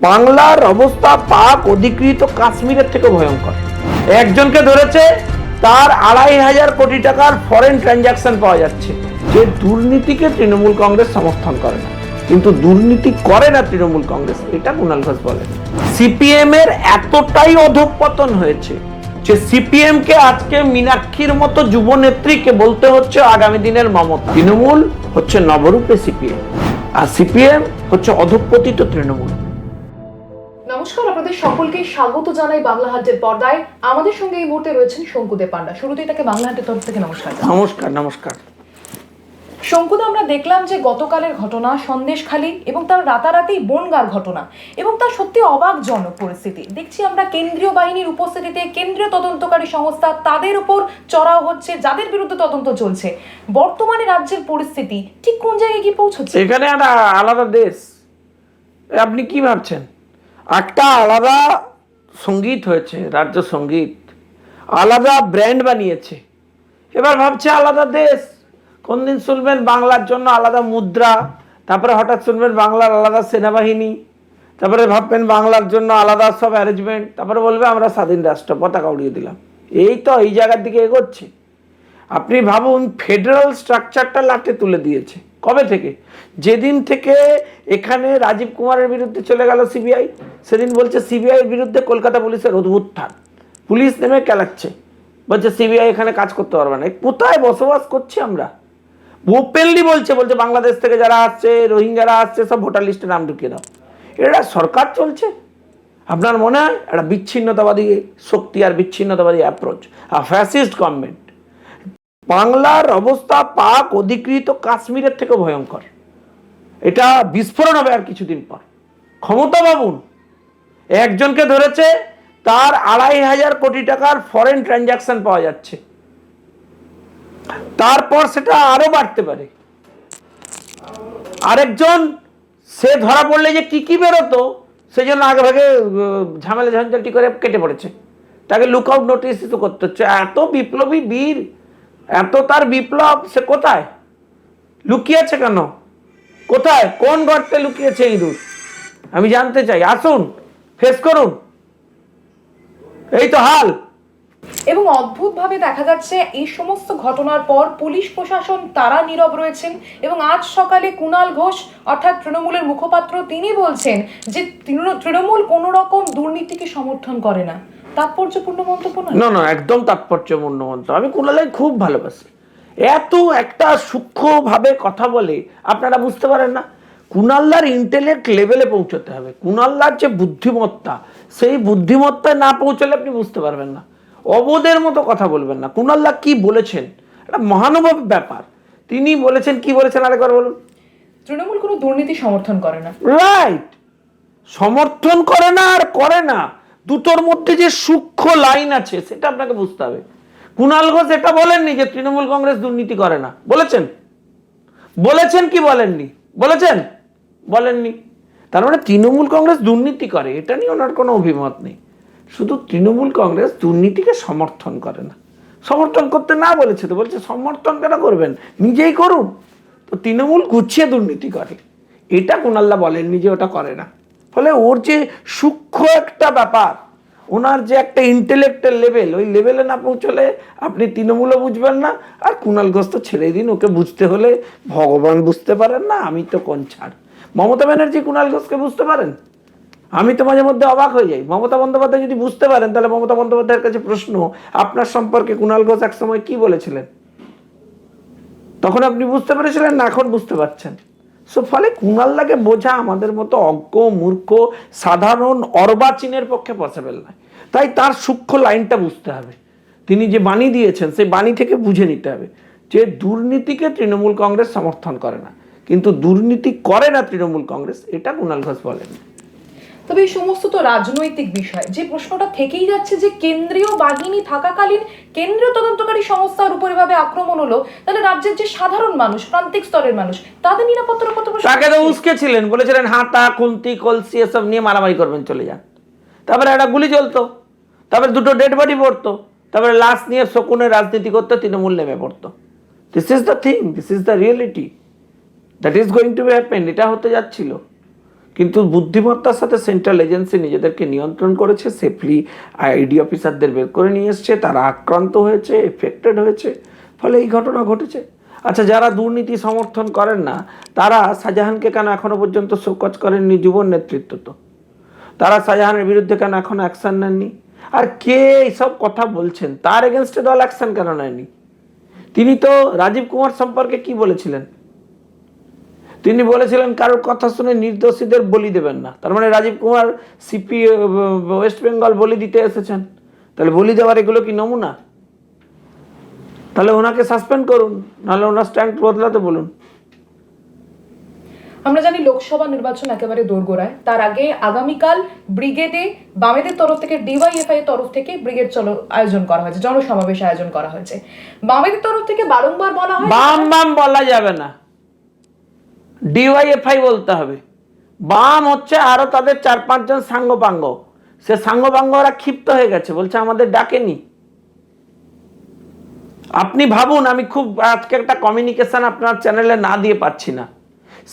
বাংলার অবস্থা পাক অধিকৃত কাশ্মীরের থেকে ভয়ঙ্কর। একজনকে ধরেছে, তার ২৫০০ কোটি টাকার ফরেন ট্রানজাকশন পাওয়া যাচ্ছে। যে দুর্নীতিকে তৃণমূল কংগ্রেস সমর্থন করে না, কিন্তু দুর্নীতি করে না তৃণমূল কংগ্রেস, এটা কুণাল ঘোষ বলেন। সিপিএম এর এতটাই অধঃপতন হয়েছে যে সিপিএম কে আজকে মীনাক্ষীর মতো যুব নেত্রীকে বলতে হচ্ছে আগামী দিনের মমতা। তৃণমূল হচ্ছে নবরূপে সিপিএম, আর সিপিএম হচ্ছে অধঃপতিত তৃণমূল। নমস্কার, আপনাদের সকলকে স্বাগত জানাই বাংলা হাটের পর্দায়। আমাদের সঙ্গে এই মুহূর্তে রয়েছেন শঙ্কুদেব পান্ডা। শুরুতেই তাকে বাংলা হাটের তরফ থেকে নমস্কার। নমস্কার। নমস্কার শঙ্কুদা, আমরা দেখলাম যে গতকালের ঘটনা সন্দেশখালী এবং তার রাতারাতি বনগাঁর ঘটনা, এবং তার সত্যি অবাকজনক পরিস্থিতি দেখছি আমরা। কেন্দ্রীয় বাহিনীর উপস্থিতিতে কেন্দ্রীয় তদন্তকারী সংস্থা তাদের উপর চড়াও হচ্ছে, যাদের বিরুদ্ধে তদন্ত চলছে। বর্তমানে রাজ্যের পরিস্থিতি ঠিক কোন জায়গায় কি পৌঁছচ্ছে? এখানে একটা আলাদা দেশ। আপনি কি ভাবছেন? একটা আলাদা সঙ্গীত হয়েছে, রাজ্য সঙ্গীত, আলাদা ব্র্যান্ড বানিয়েছে। এবার ভাবছে আলাদা দেশ। কোন দিন শুনবেন বাংলার জন্য আলাদা মুদ্রা, তারপরে হঠাৎ শুনবেন বাংলার আলাদা সেনাবাহিনী, তারপরে ভাববেন বাংলার জন্য আলাদা সব অ্যারেঞ্জমেন্ট, তারপরে বলবে আমরা স্বাধীন রাষ্ট্র, পতাকা উড়িয়ে দিলাম। এই তো এই জায়গার দিকে এগোচ্ছে। আপনি ভাবুন, ফেডারেল স্ট্রাকচারটা লাটে তুলে দিয়েছে। কবে থেকে? যেদিন থেকে এখানে রাজীব কুমারের বিরুদ্ধে চলে গেল সিবিআই, সেদিন বলছে সিবিআইয়ের বিরুদ্ধে কলকাতা পুলিশের উত্থান। পুলিশ নেমে কেলাচ্ছে, বলছে সিবিআই এখানে কাজ করতে পারবে না। কোথায় বসবাস করছি আমরা? ওপেনলি বলছে বাংলাদেশ থেকে যারা আসছে, রোহিঙ্গারা আসছে, সব ভোটার লিস্টে নাম ঢুকিয়ে দাও। এটা সরকার চলছে। আপনার মনে হয় একটা বিচ্ছিন্নতাবাদী শক্তি আর বিচ্ছিন্নতাবাদী অ্যাপ্রোচ, আর ফ্যাসিস্ট গভর্নমেন্ট। বাংলার অবস্থা পাক অধিকৃত কাশ্মীরের থেকে ভয়ঙ্কর। এটা বিস্ফোরণ হবে আর কিছুদিন পর। ক্ষমতা ভাবুন, একজনকে ধরেছে, তার ২৫০০ কোটি টাকার ফরেন ট্রানজাকশন পাওয়া যাচ্ছে। তারপর সেটা আরো বাড়তে পারে। আরেকজন, সে ধরা পড়লে যে কি বেরোতো, সেই জন্য আগে ভাগে ঝামেলা ঝঞ্ঝাটি করে কেটে পড়েছে, তাকে লুক আউট নোটিস ইস্যু করতে হচ্ছে। এত বিপ্লবী বীর, এত তার বিপ্লব, সে কোথায় লুকিয়েছে? কেন? কোথায়, কোন গর্তে লুকিয়েছে ইঁদুর? আমি জানতে চাই। আসুন, ফেস করুন। এই তো হাল। এবং অদ্ভুতভাবে দেখা যাচ্ছে এই সমস্ত ঘটনার পর পুলিশ প্রশাসন তারা নীরব রয়েছেন। এবং আজ সকালে কুণাল ঘোষ অর্থাৎ তৃণমূলের মুখপাত্র, তিনি বলছেন যে তৃণমূল কোনো রকম দুর্নীতিকে সমর্থন করে না। তাৎপর্যপূর্ণ মন্তব্য নয়? না, একদম তাৎপর্যপূর্ণ মন্তব্য। আমি কুণালকে খুব ভালোবাসি। এত একটা সূক্ষ্মভাবে কথা বলে, আপনারা বুঝতে পারেন না। কুণালদার ইন্টেলেক্ট লেভেলে পৌঁছতে হবে। কুণালদার যে বুদ্ধিমত্তা, সেই বুদ্ধিমত্তায় না পৌঁছলে আপনি বুঝতে পারবেন না। অবোধের মতো কথা বলবেন না। কুণালদা কি বলেছেন, একটা মহানুভব ব্যাপার। তিনি বলেছেন, কি বলেছেন আরেকবার বলুন। তৃণমূল কোনো দুর্নীতি সমর্থন করে না। রাইট, সমর্থন করে না আর করে না, দুটোর মধ্যে যে সূক্ষ্ম লাইন আছে সেটা আপনাকে বুঝতে হবে। কুণাল ঘোষ এটা বলেননি যে তৃণমূল কংগ্রেস দুর্নীতি করে না। বলেছেন? বলেছেন কি বলেননি? বলেছেন? বলেননি। তার মানে তৃণমূল কংগ্রেস দুর্নীতি করে, এটা নিয়ে ওনার কোনো অভিমত নেই। শুধু তৃণমূল কংগ্রেস দুর্নীতিকে সমর্থন করে না। সমর্থন করতে না বলেছে তো, বলছে সমর্থন কেন করবেন, নিজেই করুন। তো তৃণমূল গুছিয়ে দুর্নীতি করে, এটা কুণালদা বলেননি যে ওটা করে না। ফলে ওর যে সূক্ষ্ম একটা ব্যাপার, ওনার যে একটা ইন্টেলেক্টের লেভেল, ওই লেভেলে না পৌঁছলে আপনি তৃণমূলও বুঝবেন না, আর কুণাল ঘোষ তো ছেড়ে দিন। ওকে বুঝতে হলে ভগবান বুঝতে পারেন না, আমি তো কোন ছাড়। মমতা ব্যানার্জি কুণাল ঘোষকে বুঝতে পারেন? আমি তো মাঝে মধ্যে অবাক হয়ে যাই। মমতা বন্দ্যোপাধ্যায় যদি বুঝতে পারেন, তাহলে মমতা বন্দ্যোপাধ্যায়ের কাছে প্রশ্ন, আপনার সম্পর্কে কুণাল ঘোষ এক সময় কি বলেছিলেন? তখন আপনি বুঝতে পেরেছিলেন না, এখন বুঝতে পারছেন। সো ফলে কুণালদাকে বোঝা আমাদের মতো অজ্ঞ মূর্খ সাধারণ অর্বাচীনের পক্ষে পসিবল নয়। তাই তার সূক্ষ্ম লাইনটা বুঝতে হবে। তিনি যে বাণী দিয়েছেন, সেই বাণী থেকে বুঝে নিতে হবে যে দুর্নীতিকে তৃণমূল কংগ্রেস সমর্থন করে না, কিন্তু দুর্নীতি করে না তৃণমূল কংগ্রেস, এটা কুণাল ঘোষ বলেন। তবে এই সমস্ত তো রাজনৈতিক বিষয়। যে প্রশ্নটা থেকেই যাচ্ছে যে কেন্দ্রীয় বাহিনী থাকাকালীন কেন্দ্রীয় তদন্তকারী সংস্থার উপর এভাবে আক্রমণ হলো, তাহলে রাজ্যের যে সাধারণ মানুষ, প্রান্তিক স্তরের মানুষ, তাদের নিরাপত্তার উপর তাকে তো উস্কেছিলেন, বলেছিলেন হাতা খুন্তি কলসি এসব নিয়ে মারামারি করবেন, চলে যান। তারপরে একটা গুলি চলতো, তারপরে দুটো ডেড বডি পড়তো, তারপরে লাশ নিয়ে শকুনের রাজনীতি করতে তৃণমূল নেমে পড়তো। This is the thing, this is the reality that is going to B happen. এটা হতে যাচ্ছিল। কিন্তু বুদ্ধিমত্তার সাথে সেন্ট্রাল এজেন্সি নিজেদেরকে নিয়ন্ত্রণ করেছে, সেফলি আইডি অফিসারদের বের করে নিয়ে এসছে, তারা আক্রান্ত হয়েছে, এফেক্টেড হয়েছে, ফলে এই ঘটনা ঘটেছে। আচ্ছা, যারা দুর্নীতি সমর্থন করেন না তারা শাহজাহানকে কেন এখনো পর্যন্ত শোকজ করেননি? যুব নেতৃত্ব তো, তারা শাহজাহানের বিরুদ্ধে কেন এখনো অ্যাকশন নেননি? আর কে এইসব কথা বলছেন, তার এগেনস্টে দল অ্যাকশন কেন নেয়নি? তিনি তো রাজীব কুমার সম্পর্কে কি বলেছিলেন? তিনি বলেছিলেন কারোর কথা শুনে নির্দোষীদের বলি দেবেন না। তার মানে রাজীব কুমার সিপি ওয়েস্ট বেঙ্গল বলি দিতে এসেছেন, তাহলে বলি দেওয়ার এগুলো কি নমুনা? তাহলে ওনাকে সাসপেন্ড করুন, নাহলে ওনার স্ট্যান্ড বদলাতে বলুন। আমরা জানি লোকসভা নির্বাচন একেবারে দোরগোড়ায়, তার আগে আগামীকাল ব্রিগেডে বামেদের তরফ থেকে ডিওয়াইএফআই এর তরফ থেকে ব্রিগেড চলো আয়োজন করা হয়েছে, জনসমাবেশ আয়োজন করা হয়েছে। বামেদের তরফ থেকে বারংবার বলা হয় বাম বাম বলা যাবে না, ডিওয়াইএফআই বলতে হবে। বাম হচ্ছে আরো তাদের 4-5 জন সাঙ্গপাঙ্গ, সে সাঙ্গপাঙ্গ ওরা ক্ষিপ্ত হয়ে গেছে, বলছে আমাদের ডাকেনি। আপনি ভাবুন, আমি খুব আজকে একটা কমিউনিকেশন আপনার চ্যানেলে না দিয়ে পাচ্ছি না,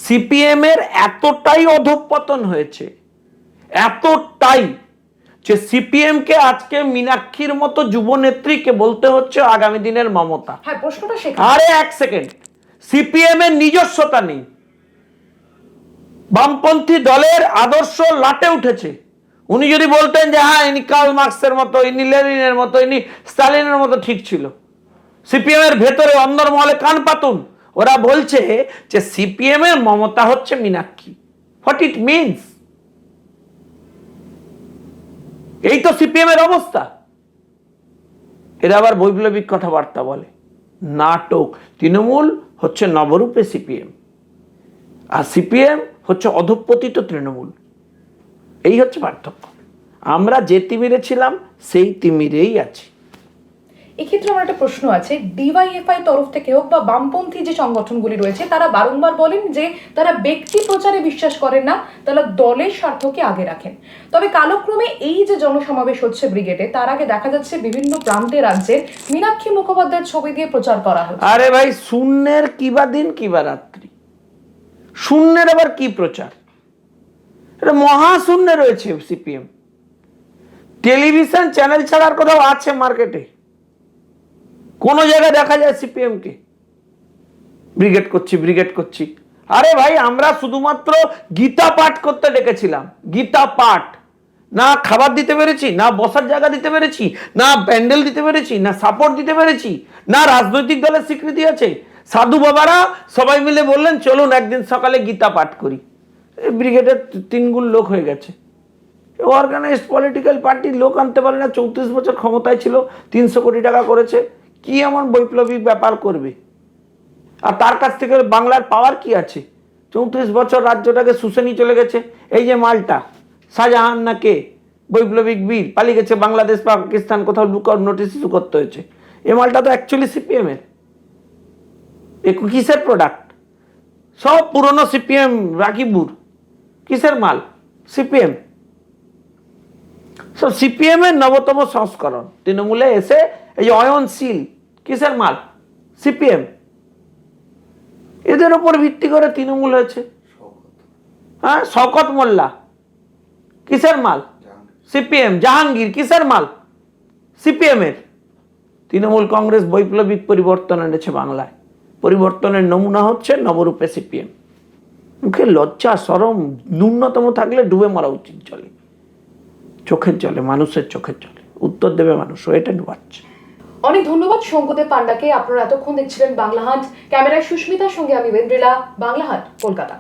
সিপিএম এর এতটাই অধঃপতন হয়েছে, এতটাই, যে সিপিএম কে আজকে মীনাক্ষীর মতো যুব নেত্রীকে বলতে হচ্ছে আগামী দিনের মমতা। হ্যাঁ, প্রশ্নটা সেখানে। আরে এক সেকেন্ড, সিপিএম এর নিজস্বতা নেই, বামপন্থী দলের আদর্শ লাটে উঠেছে। উনি যদি বলতেন যে হ্যাঁ ইনি কার্ল মার্কসের মতো, ইনি লেনিনের মতো, ইনি স্টালিনের মতো, ঠিক ছিল। সিপিএম এর ভেতরে অন্দরমহলে কান পাতুন, ওরা বলছে যে সিপিএম এর মমতা হচ্ছে মীনাক্ষী। What it means? এই তো সিপিএম এর অবস্থা। এরা আবার বৈপ্লবিক কথাবার্তা বলে, নাটক। তৃণমূল হচ্ছে নবরূপে সিপিএম, আর সিপিএম হচ্ছে অধঃপতিত তৃণমূল। এই হচ্ছে পার্থক্য। আমরা যে তিমিরে ছিলাম সেই তিমিরেই আছি। এক্ষেত্রে আমার একটা প্রশ্ন আছে, ডিওয়াইএফআই তরফ থেকে হোক বা বামপন্থী যে সংগঠনগুলি রয়েছে, তারা বারংবার বলেন যে তারা ব্যক্তি প্রচারে বিশ্বাস করেন না, তারা দলের স্বার্থকে আগে রাখেন। তবে কালক্রমে এই যে জনসমাবেশ হচ্ছে ব্রিগেডে, তার আগে দেখা যাচ্ছে বিভিন্ন প্রান্তে রাজ্যের মীনাক্ষী মুখোপাধ্যায়ের ছবি দিয়ে প্রচার করা হচ্ছে। আরে ভাই, শূন্যের কিবা দিন কিবা রাত্রি, শূন্যের আবার কি প্রচার? এটা মহাশূন্যে রয়েছে সিপিএম। টেলিভিশন চ্যানেল ছাড়ার কোথাও আছে মার্কেটে? কোন জায়গায় দেখা যায় সিপিএম কে ব্রিগেড করছি ব্রিগেড করছি? আরে ভাই, আমরা শুধুমাত্র গীতা পাঠ করতে ডেকেছিলাম, গীতা পাঠ। না খাবার দিতে পেরেছি, না বসার জায়গা দিতে পেরেছি, না প্যান্ডেল দিতে পেরেছি, না সাপোর্ট দিতে পেরেছি, না রাজনৈতিক দলের স্বীকৃতি আছে। সাধু বাবারা সবাই মিলে বললেন চলুন একদিন সকালে গীতা পাঠ করি। ব্রিগেডের 3 গুণ লোক হয়ে গেছে। অর্গানাইজড পলিটিক্যাল পার্টির লোক আনতে পারে না, 34 বছর ক্ষমতায় ছিল, 300 কোটি টাকা করেছে, কি এমন বৈপ্লবিক ব্যাপার করবে? আর তার কাছ থেকে বাংলার পাওয়ার কি আছে? 34 বছর রাজ্যটাকে শুষে নিয়ে চলে গেছে। এই যে মালটা, শাহজাহান না কে, বৈপ্লবিক বীর, পালিয়ে গেছে বাংলাদেশ, পাকিস্তান, কোথাও লুকআউট নোটিস ইস্যু করতে হয়েছে। এই মালটা তো অ্যাকচুয়ালি সিপিএম এর। কিসের প্রোডাক্ট? সব পুরনো সিপিএম রাকিবুর। কিসের মাল? সিপিএম। সব সিপিএম এর নবতম সংস্করণ তৃণমূলে এসে এই যে অয়নশীল, কিসের মাল? সিপিএম। এদের উপর ভিত্তি করে তৃণমূল হয়েছে। হ্যাঁ, শওকত মোল্লা কিসের মাল? সিপিএম। জাহাঙ্গীর কিসের মাল? সিপিএম এর। তৃণমূল কংগ্রেস বৈপ্লবিক পরিবর্তন এনেছে বাংলায়। পরিবর্তনের নমুনা হচ্ছে নবরূপে সিপিএম। মুখে লজ্জা শরম ন্যূনতম থাকলে ডুবে মরা উচিত জলে, চোখের জলে, মানুষের চোখের জলে। উত্তর দেবে মানুষ, এটা ডুবাচ্ছে। অনেক ধন্যবাদ শঙ্কুদেব পান্ডাকে। আপনারা এতক্ষণ দেখছিলেন বাংলা হাট। ক্যামেরায় সুস্মিতার সঙ্গে আমি বেন্দ্রিলা, বাংলা হাট, কলকাতা।